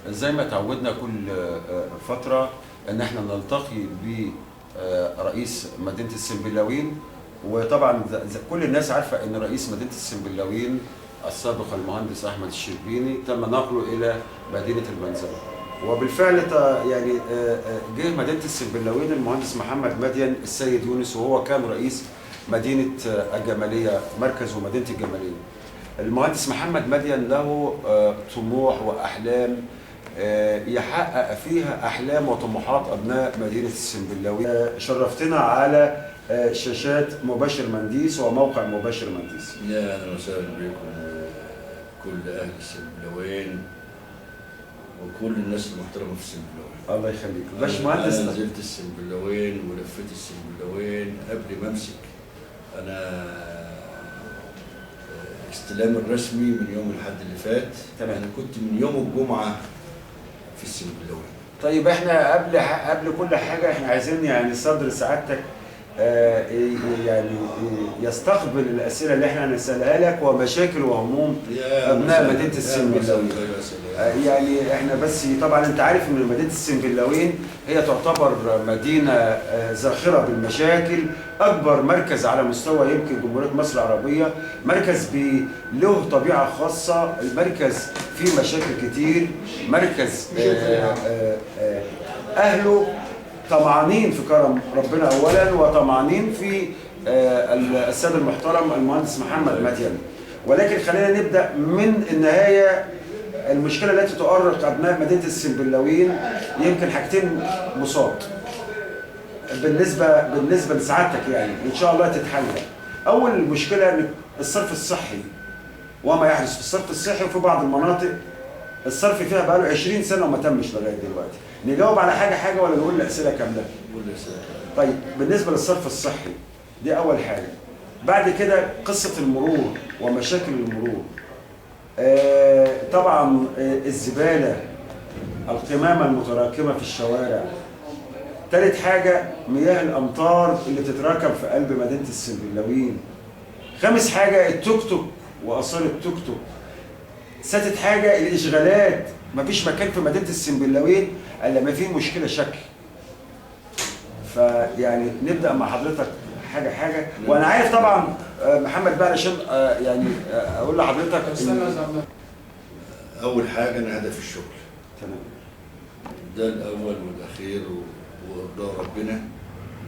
زي ما تعودنا كل فترة ان احنا نلتقي برئيس مدينة السنبلاوين. وطبعا كل الناس عارفة ان رئيس مدينة السنبلاوين السابق المهندس احمد الشربيني تم نقله الى مدينة المنزلة، وبالفعل يعني جه مدينة السنبلاوين المهندس محمد مدين السيد يونس، وهو كان رئيس مدينة الجمالية، مركز ومدينة الجمالية. المهندس محمد مدين له طموح وأحلام يحقق فيها أحلام وطموحات أبناء مدينة السنبلاوين. شرفتنا على شاشات مباشر منديس وموقع مباشر منديس. يا أهلا وسهلا بكم كل أهل السنبلاوين وكل الناس المحترمة في السنبلاوين. الله يخليك. باشمهندس، أنا نزلت السنبلاوين ولفيت السنبلاوين قبل ما أمسك. أنا استلام الرسمي من يوم الأحد اللي فات. تمام. أنا كنت من يوم الجمعة في السنبلاوين. طيب احنا قبل كل حاجة احنا عايزين يعني صدر سعادتك يعني يستقبل الأسئلة اللي احنا هنسألها لك ومشاكل وهموم أبناء مدينة السنبلاوين. يعني احنا بس طبعا انت عارف ان مدينة السنبلاوين هي تعتبر مدينة زاخرة بالمشاكل، أكبر مركز على مستوى يمكن جمهورية مصر العربية، مركز له طبيعة خاصة، المركز فيه مشاكل كتير، مركز أهله طمعانين في كرم ربنا أولا وطمعانين في السيد المحترم المهندس محمد مدين. ولكن خلينا نبدأ من النهاية. المشكلة التي تؤرق أبناء مدينة السنبلاوين يمكن حاجتين بساط بالنسبة لسعادتك، يعني إن شاء الله تتحل. أول مشكلة الصرف الصحي وما يحدث في الصرف الصحي، وفي بعض المناطق الصرف فيها بقاله 20 سنة وما تمش لغاية دلوقتي. نجاوب على حاجة ولا نقول الأسئلة كاملة؟ قول الأسئلة. طيب بالنسبة للصرف الصحي دي أول حاجة. بعد كده قصة المرور ومشاكل المرور. طبعا الزبالة، القمامة المتراكمة في الشوارع. ثالث حاجة مياه الأمطار اللي بتتراكم في قلب مدينة السنبلاوين. خامس حاجة التوك توك وآثار التوك توك. سادس حاجة الإشغالات، مفيش مكان في مدينة السنبلاوين إلا ما فيه مشكلة شكل. فيعني نبدأ مع حضرتك حاجة. وأنا عارف طبعا محمد بقى علشان يعني أقول لحضرتك أول حاجة أنا هدف الشغل. تمام. ده الأول والأخير ورضا ربنا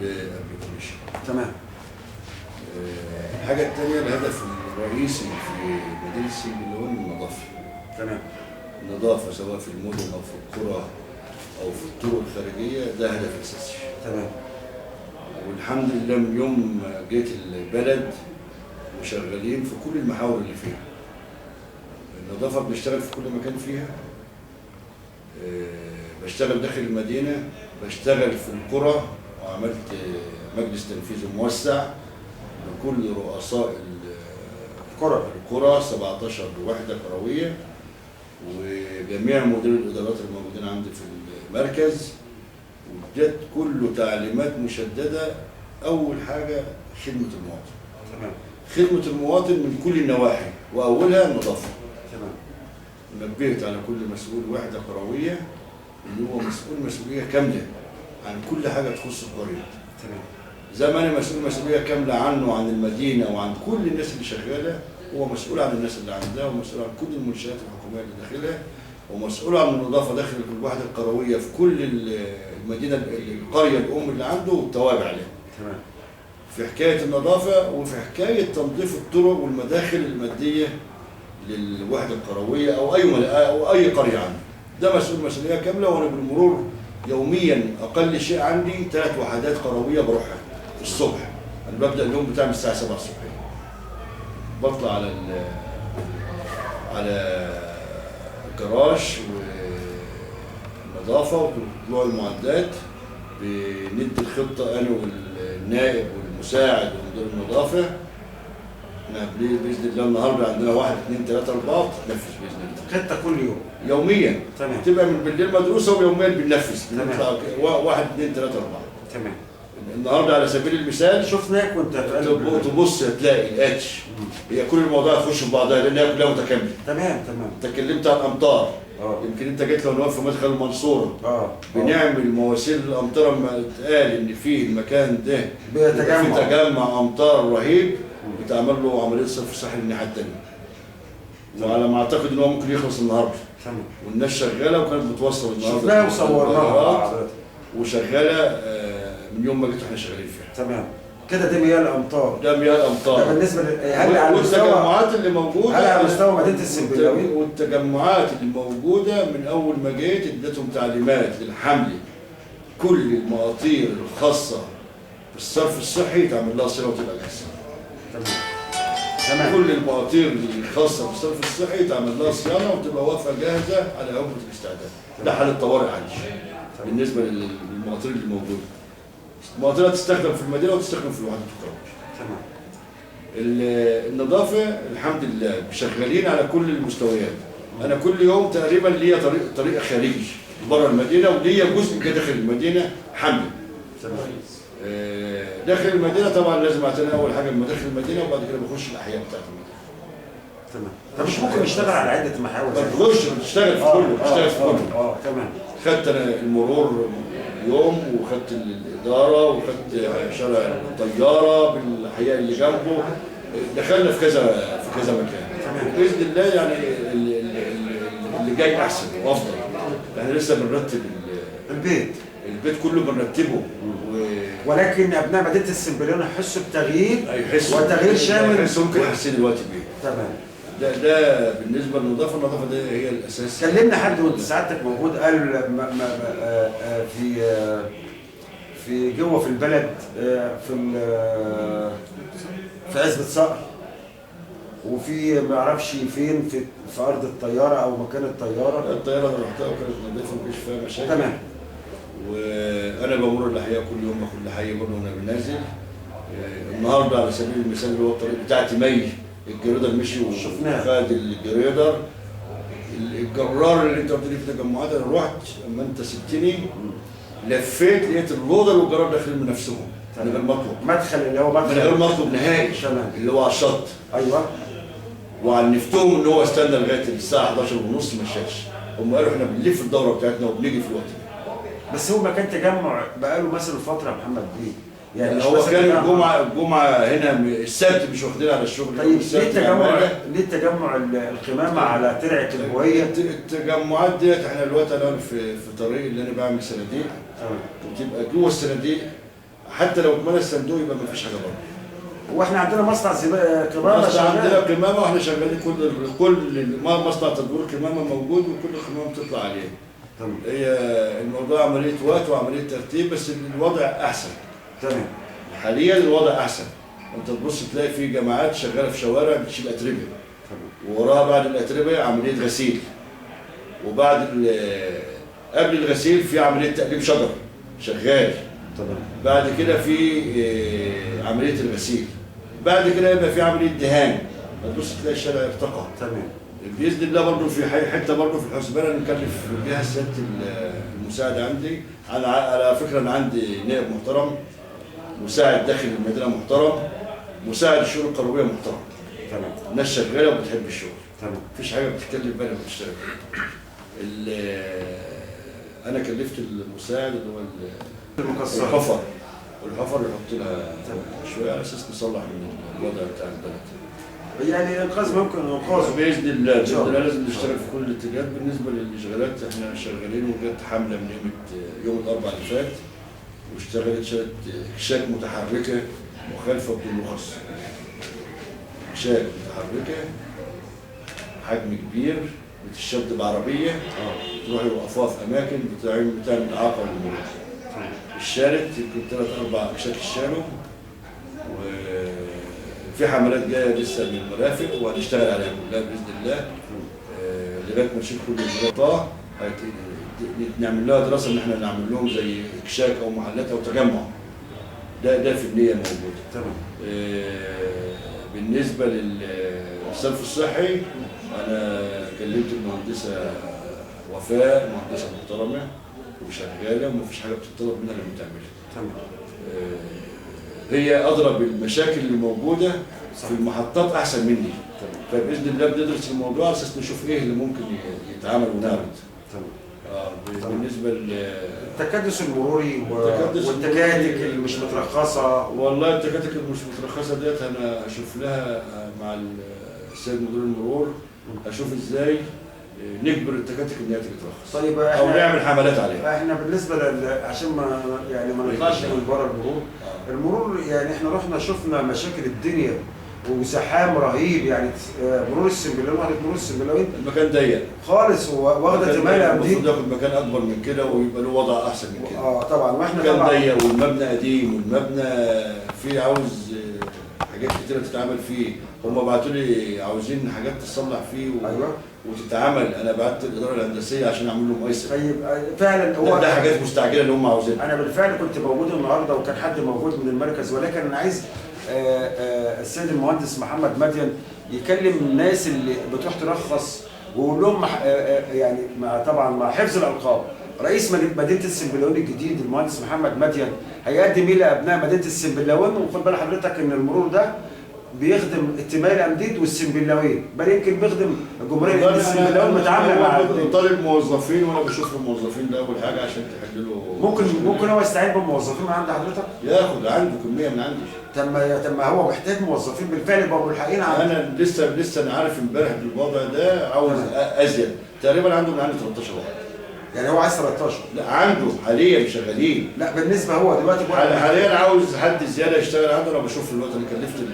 قبل كل شيء. تمام. الحاجة الثانية الهدف الرئيسي في مدينة السنبلاوين النظافة. تمام. النظافة سواء في المدن أو في القرى أو في الطرق الخارجية، ده هدف أساسي. تمام. والحمد لله من يوم جيت البلد وشغالين في كل المحاور اللي فيها. النظافة بنشتغل في كل مكان فيها. بشتغل داخل المدينة، بشتغل في القرى، وعملت مجلس تنفيذي موسع لكل رؤساء القرى 17 وحدة قروية، وجميع مدير الإدارات الموجودين عندي في المركز. وجدت كله تعليمات مشددة. أول حاجة خدمة المواطن. تمام. خدمة المواطن من كل النواحي وأولها النظافة. تمام. نبهت على كل مسؤول وحدة قروية إن هو مسؤول مسؤولية كاملة عن كل حاجة تخص القرية. تمام. زي ما أنا مسؤول مسؤولية كاملة عنه وعن المدينة وعن كل الناس اللي شغالة، هو مسؤول عن الناس اللي عندها، ومسؤول عن كل المنشآت الحكومية اللي داخلها، ومسؤول عن النظافة داخل الوحدة القروية في كل المدينة القرية الأم اللي عنده والتوابع عليها. تمام. في حكاية النظافة وفي حكاية تنظيف الطرق والمداخل المادية للوحدة القروية أو أي قرية عنده. ده مسؤولية كاملة. وأنا بالمرور يوميا أقل شيء عندي 3 وحدات قروية بروحها الصبح. أنا ببدأ اليوم بتاعي من الساعة 7 الصبح. بطلع على الجراج والنظافة وطلوع المعدات، بندي الخطة أنا والنائب والمساعد ومدير النظافة. بإذن الله النهارده عندنا 1 2 3 4 تنفذ بإذن الله. خطة كل يوم. يوميا. تمام. تبقى من بالليل مدروسة ويوميا بننفذ. تمام. 1 2 3 4. تمام. النهارده على سبيل المثال شفناك وانت في قلب تبص هتلاقي الاتش، هي كل الموضوع تخش في بعضها لان هي كلها متكامله. تمام. انت اتكلمت عن الامطار، اه يمكن انت جيت لو نقف في مدخل المنصوره، اه بنعمل مواسير الامطار لما اتقال ان في المكان ده بيتجمع. في تجمع امطار رهيب، بتعمل له عمليه صرف صحي للناحيه الثانيه. وعلى ما اعتقد ان هو ممكن يخلص النهارده. تمام. والناس شغاله وكانت بتوصل النهارده. شفناها وصورناها وشغاله من يوم ما جيت احنا شغالين فيها. تمام. كده دي مياه الامطار. ده مياه الامطار. ده بالنسبه هل على مستوى والتجمعات اللي موجوده، هل على مستوى مدينه السنبلاوين؟ والتجمعات اللي موجوده من اول ما جيت اديتهم تعليمات للحمل كل المقاطير الخاصه بالصرف الصحي تعمل لها صيانه وتبقى جاهزه. تمام. كل المقاطير الخاصه بالصرف الصحي تعمل لها صيانه وتبقى واقفه جاهزه على عقبه الاستعداد. ده حاله طوارئ عادي بالنسبه للمقاطير اللي موجوده. المقاطير تستخدم في المدينه وتستخدم في الوحدات القرويه. تمام. النظافه الحمد لله شغالين على كل المستويات. انا كل يوم تقريبا ليا طريق خارجي بره المدينه، وليا جزء كده داخل المدينه حمل. تمام. داخل المدينه طبعا لازم اعتني اول حاجه بداخل المدينه، وبعد كده بخش الاحياء بتاعت المدينه. تمام. طب مش ممكن نشتغل على عده محاور؟ بتخش بتشتغل في كله، بتشتغل في كله. تمام. خدت انا المرور يوم، وخدت الاداره، وخدت شارع الطياره بالاحياء اللي جنبه. دخلنا في كذا مكان. باذن الله يعني اللي جاي احسن وافضل. احنا لسه بنرتب البيت كله بنرتبه. ولكن ابناء مدينه السنبلاوين يحسوا بتغيير، وتغيير شامل. يحسوا ممكن يحسن دلوقتي بيه. تمام. ده بالنسبه للنظافه، النظافه دي هي الاساس. كلمنا حد وانت سعادتك موجود قال في جوه في البلد، في عزبة صقر، وفي ما اعرفش فين في ارض الطياره او مكان الطياره اللي رحتها وكانت نظيفه ومفيش فيها مشاكل. تمام. وانا بمر الاحياء كل يوم، كل حي برضه وانا نازل. النهارده على سبيل المثال اللي هو الطريق بتاعتي الجريدر مشي وخد الجريدر. الجرار اللي انت قلت لي في التجمعات، انا رحت اما انت سبتني لفيت لقيت اللودر والجرار داخلين من نفسهم من غير مطلب. مدخل اللي هو مدخل من غير مطلب نهائي، اللي هو على الشط. ايوه. وعنفتهم ان هو استنى لغايه الساعه 11:30 ما شافش. هم قالوا احنا بنلف الدوره بتاعتنا وبنيجي في الوقت ده. بس هو مكان تجمع بقاله مثلا فتره يا محمد بيه. يعني هو كان الجمعه هنا السبت مش واخدين على الشغل. طيب ليه التجمع القمامه على ترعه الهويه؟ التجمعات ديت احنا دلوقتي انا في طريق اللي انا بعمل صناديق. وتبقى جوه الصناديق حتى لو اتملى الصندوق يبقى ما فيش حاجه بره. واحنا عندنا مصنع قمامه. عندنا قمامه واحنا شغالين كل مصنع تدوير قمامه موجود، وكل القمامه بتطلع عليه. تمام. هي الموضوع عمليه وقت وعمليه ترتيب، بس الوضع احسن. تمام. حاليا الوضع احسن. انت تبص تلاقي في جماعات شغاله في شوارع بتشيل اتربه. ووراها بعد الاتربه عمليه غسيل. وبعد قبل الغسيل في عمليه تقليب شجر شغال. تمام. بعد كده في عمليه الغسيل. بعد كده يبقى في عمليه دهان. تبص تلاقي الشارع ارتقى. تمام. باذن الله برضه في حته برضه في الحسبان انا مكلف بيها سياده المساعد عندي. على فكره انا عندي نائب محترم، مساعد داخل المدينه محترم، مساعد الشؤون القرويه محترم. تمام. ناس شغاله وبتحب الشغل. تمام. مفيش حاجه بتتكلف بيها بتشتغل. انا كلفت المساعد اللي هو الحفر يحط لها شويه على اساس نصلح من الوضع بتاع البلد. يعني الانقاذ ممكن انقاذه باذن الله. لازم نشتغل في كل الاتجاهات. بالنسبه للاشغالات احنا شغالين، وجت حمله من يوم الاربعاء اللي فات، واشتغلت شركه اكشاك متحركه مخالفه بدون رخص. اكشاك متحركه حجم كبير بتشد بعربيه تروح يوقفوها في اماكن بتعمل اعاقه للمرور. الشارد يمكن 3-4 اكشاك اتشالوا، وفي حملات جايه لسه من المرافق وهنشتغل عليها كلها باذن الله لغايه ما نشيل كل الغطاء. نعمل لها دراسه ان احنا نعمل لهم زي اكشاك او محلات او تجمع. ده في النيه موجوده. تمام. بالنسبه للصرف الصحي انا كلمت المهندسه وفاء، مهندسه محترمه وشغاله ومفيش حاجه بتطلب منها لما تعملها. تمام. هي ادرى بالمشاكل اللي موجوده في المحطات احسن مني. فباذن الله بندرس الموضوع على اساس نشوف ايه اللي ممكن يتعمل ونعرض. بالنسبه التكدس المروري التكدس والتكاتك اللي مش مترخصه. والله التكاتك اللي مش مترخصه ديت انا اشوف لها مع السيد مدير المرور، اشوف ازاي نجبر التكاتك ان هي تترخص. طيب او نعمل حملات عليها. احنا بالنسبه عشان ما نطلعش من بره المرور يعني احنا رحنا شفنا مشاكل الدنيا وزحام رهيب يعني. مرور السنبلاوين، وحده مرور السنبلاوين المكان ضيق خالص واخده تمال امديد. المفروض ياخد مكان اكبر من كده ويبقى له وضع احسن من كده. طبعا. واحنا المكان ضيق والمبنى قديم والمبنى فيه عاوز حاجات كتيره تتعمل فيه. هم بعتوا لي عاوزين حاجات تصلح فيه ايوه وتتعمل. انا بعت الاداره الهندسيه عشان اعمل له مقايسه. طيب فعلا هو ده حاجات مستعجله اللي هم عاوزينها. انا بالفعل كنت موجود النهارده وكان حد موجود من المركز، ولكن انا عايز السيد المهندس محمد مدين يكلم الناس اللي بتروح ترخص ويقول لهم يعني طبعا مع حفظ الالقاب، رئيس مدينه السنبلاوين الجديد المهندس محمد مدين هيقدم ايه لابناء مدينه السنبلاوين. وخد بال حضرتك ان المرور ده بيخدم التمال امديد والسنبلاوين، بل يمكن بيخدم جمهوريه السنبلاوين متعامله مع طالب موظفين وانا بشوف الموظفين ده اول حاجه عشان تحلله. ممكن هو يستعين بموظفين من عند حضرتك؟ ياخد عنده كميه من عندي. طب ما هو محتاج موظفين بالفعل يبقوا ملحقين عنده. انا لسه انا عارف امبارح بالوضع ده عاوز ازيد. تقريبا عنده من عندي 13 واحد. يعني هو عايز 13؟ لا عنده حاليا شغالين. لا بالنسبه هو دلوقتي حاليا عاوز حد زياده يشتغل عنده. انا بشوف دلوقتي انا كلفت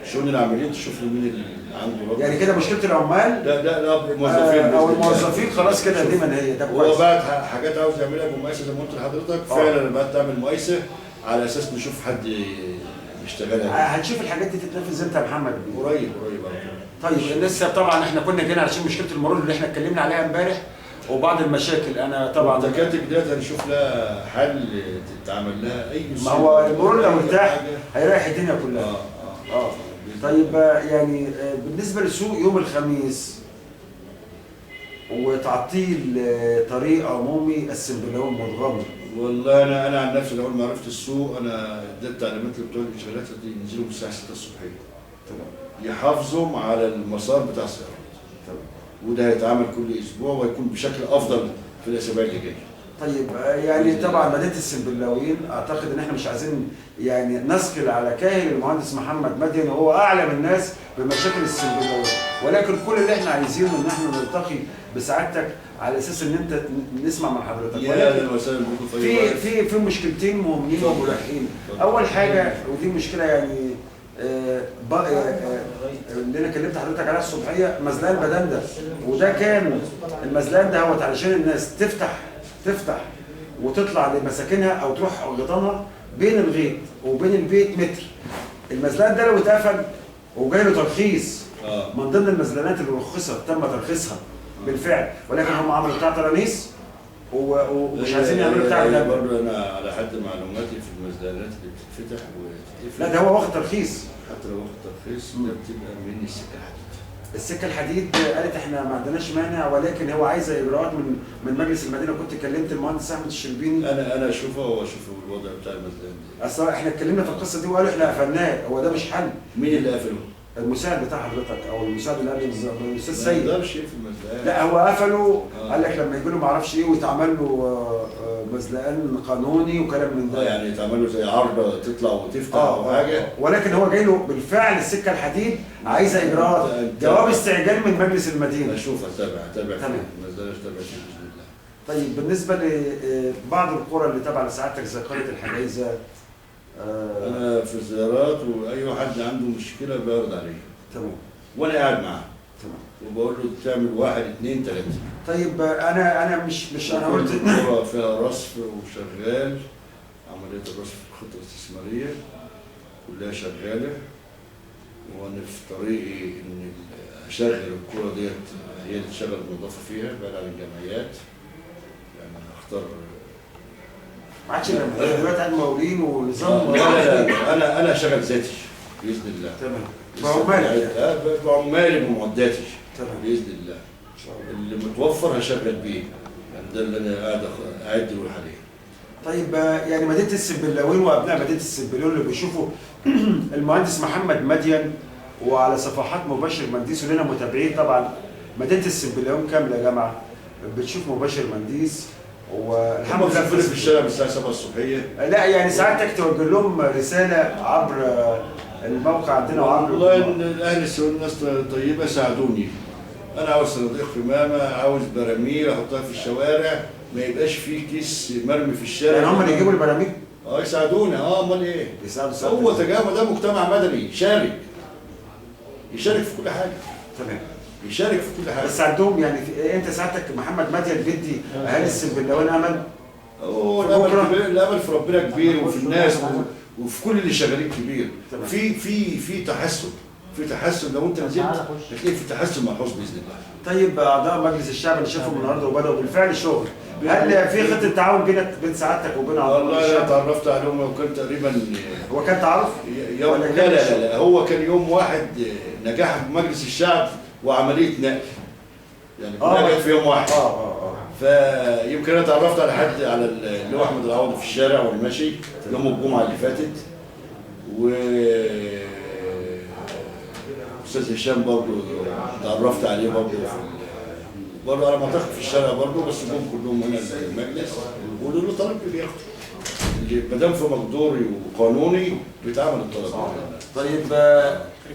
الشؤون العاملين تشوف لي مين اللي عنده. يعني كده مشكله العمال؟ لا الموظفين او الموظفين خلاص كده دي منهيه. طب هو بعت حاجات عاوز يعملها بمقايسه زي ما قلت لحضرتك. فعلا انا بعت اعمل مقايسه على اساس نشوف حد يشتغلها. هنشوف الحاجات دي تتنفذ امتى يا محمد؟ قريب طيب لسه طبعا احنا كنا جينا علشان مشكله المرور اللي احنا اتكلمنا عليها امبارح وبعض المشاكل. انا طبعا التكاتك ديت هنشوف لها حل تتعمل لها اي. ما هو المرور لو ارتاح هيريح الدنيا كلها. طيب يعني بالنسبه للسوق يوم الخميس وتعطيل طريق عمومي السنبلاوين متغمر. والله انا عن نفسي اول ما عرفت السوق انا اديت تعليمات لبتوع الانشغالات دي ينزلوا الساعه 6 الصبحيه. تمام. يحافظوا على المسار بتاع السيارات. تمام. وده هيتعمل كل اسبوع وهيكون بشكل افضل في الاسابيع اللي جايه. طيب يعني طبعا مدينه السنبلاوين اعتقد ان احنا مش عايزين يعني نثقل على كاهل المهندس محمد مدين، وهو اعلم الناس بمشاكل السنبلاوين، ولكن كل اللي احنا عايزينه ان احنا نلتقي بسعادتك على اساس ان انت نسمع من حضرتك. في مشكلتين مهمين وملحين. اول حاجه ودي مشكله يعني اللي انا كلمت حضرتك عليها الصبحيه، مزلقان بدندة. وده كان المزلقان ده هو علشان الناس تفتح وتطلع لمساكنها او تروح غيطانها بين الغيط وبين البيت متر. المزلقان ده لو اتقفل وجاي له ترخيص من ضمن المزلقانات اللي تم ترخيصها بالفعل، ولكن هم عملوا بتاع ترانيس ومش عايزين يعملوا بتاع ده. برضه انا على حد معلوماتي في المزلقانات اللي بتتفتح وتتقفل، لا ده هو واخد ترخيص. حتى لو واخد ترخيص ده بتبقى من السكه الحديد. السكه الحديد قالت احنا ما عندناش مانع، ولكن هو عايزه اجراءات من مجلس المدينه. كنت كلمت المهندس احمد الشربيني. انا اشوفه واشوف الوضع بتاع المزلقان دي. اصل احنا اتكلمنا في القصه دي وقالوا احنا قفلناه. هو ده مش حل. مين اللي قفله؟ المساعد بتاع حضرتك او المساعد اللي قبل الاستاذ سيد. سيد. ما يقدرش يقفل المزلقان. لا هو قفله. قال لك لما يجي له ما اعرفش ايه ويتعمل له مزلقان قانوني وكلام من ده. يعني يتعمل له زي عرضه تطلع وتفتح او حاجه. ولكن هو جاي له بالفعل السكه الحديد عايزه اجراءات جواب استعجال من مجلس المدينه. اشوف اتابع تمام. المزلقان اتابع فيه باذن الله. طيب بالنسبه لبعض القرى اللي تابعه لسعادتك زي قريه الحجيزه. انا في الزيارات واي حد عنده مشكله بيعرض عليه. تمام. وانا قاعد معاه. تمام. وبقول له تعمل 1 2 3. طيب انا مش انا قلت فيها رصف وشغال. عمليه الرصف في الخطه الاستثماريه كلها شغاله. وانا في طريقي ان اشغل الكره ديت هي اللي تشغل النظافه فيها بعد عن الجمعيات. يعني اختار ما عادش دلوقتي قاعد مقاولين ونظام. انا شغال ذاتي باذن الله. تمام. بعمالي بعمالي بمعداتي. تمام. باذن الله. اللي متوفر هشغل بيه. يعني ده اللي انا قاعد له حاليا. طيب يعني مدينه السنبلاوين وابناء مدينه السنبلاوين اللي بيشوفوا المهندس محمد مدين وعلى صفحات مباشر منديس، ولنا متابعين طبعا مدينه السنبلاوين كامله يا جماعه بتشوف مباشر منديس، والحمد الحمد لله لله في الشارع من الساعه 7 الصبحيه. لا يعني سعادتك توجه لهم رساله عبر الموقع عندنا وعبر والله اهل السعوديه ناس طيبه ساعدوني. انا عاوز صناديق قمامه، عاوز براميل احطها في الشوارع، ما يبقاش فيه كيس مرمي في الشارع. يعني هم اللي يجيبوا البراميل؟ يساعدونا. امال ايه؟ يساعدوا هو تجمع، ده مجتمع مدني يشارك في كل حاجه. تمام. يشارك في كل حاجه. بس عندهم يعني انت سعادتك محمد مدين بيدي اهالي السنبلاوين امل؟ الامل في ربنا كبير، وفي الناس وفي كل اللي شغالين كبير. في تحسن لو انت نزلت هتلاقي في تحسن ملحوظ باذن الله. طيب اعضاء مجلس الشعب اللي شافهم النهارده وبداوا بالفعل شغل، هل في خطه تعاون بين سعادتك وبين اعضاء مجلس والله الشعب؟ انا تعرفت عليهم وكان تقريبا هو كان تعرف؟ يوم لا هو كان يوم واحد نجاح بمجلس الشعب وعمليه نقل. يعني كلها جت في يوم واحد. فيمكن انا اتعرفت على حد، على اللي هو احمد العوضي في الشارع وانا ماشي يوم الجمعه اللي فاتت، و استاذ هشام برضه اتعرفت عليه برضه على منطقه في الشارع برضه، بس جم كلهم هنا المجلس واللي طالب بياخده، اللي ما دام في مقدوري وقانوني بيتعمل الطلب. طيب